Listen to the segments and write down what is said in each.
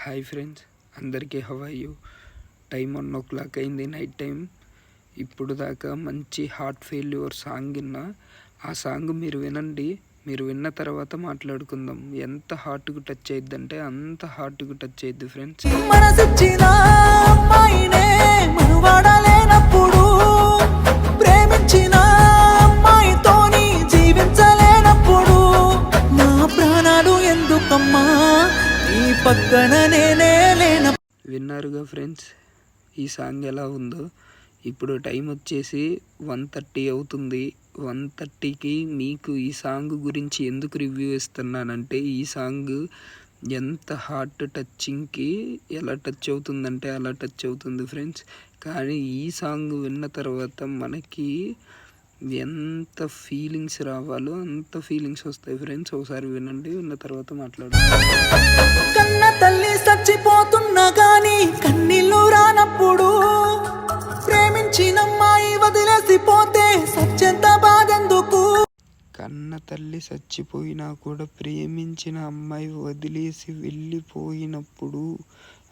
Hi friends, అందరికీ how are you? Time 1 o'clock అయింది, night time. ఇప్పుడు దాకా మంచి హార్ట్ ఫెయిల్యూర్ సాంగ్ విన్నా. ఆ సాంగ్ మీరు వినండి. మీరు విన్న తర్వాత మాట్లాడుకుందాం. ఎంత హార్ట్కు టచ్ అయ్యిద్దంటే అంత హార్ట్కు టచ్ అయ్యిద్ది ఫ్రెండ్స్. విన్నారుగా ఫ్రెండ్స్ ఈ సాంగ్ ఎలా ఉందో. ఇప్పుడు టైం వచ్చేసి 1:30 అవుతుంది. 1:30కి మీకు ఈ సాంగ్ గురించి ఎందుకు రివ్యూ ఇస్తున్నానంటే, ఈ సాంగ్ ఎంత హార్ట్ టచింగ్కి ఎలా టచ్ అవుతుందంటే అలా టచ్ అవుతుంది ఫ్రెండ్స్. కానీ ఈ సాంగ్ విన్న తర్వాత మనకి ఎంత ఫీలింగ్స్ రావాలో అంత ఫీలింగ్స్ వస్తాయి ఫ్రెండ్స్. ఒకసారి వినండి, విన్న తర్వాత మాట్లాడుతాం. కన్న తల్లి చచ్చిపోతున్నా కానీ కన్నీళ్ళు రానప్పుడు, ప్రేమించిన అమ్మాయి వదిలేసిపోతే సత్యంత బాధెందుకు? కన్న తల్లి చచ్చిపోయినా కూడా ప్రేమించిన అమ్మాయి వదిలేసి వెళ్ళిపోయినప్పుడు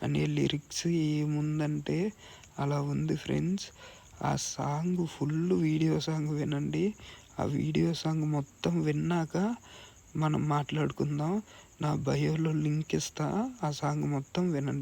అనే లిరిక్స్ ఏముందంటే అలా ఉంది ఫ్రెండ్స్. ఆ సాంగ్ ఫుల్ వీడియో సాంగ్ వినండి. ఆ వీడియో సాంగ్ మొత్తం విన్నాక మనం మాట్లాడుకుందాం. నా బయోలో లింక్ ఇస్తా, ఆ సాంగ్ మొత్తం వినండి.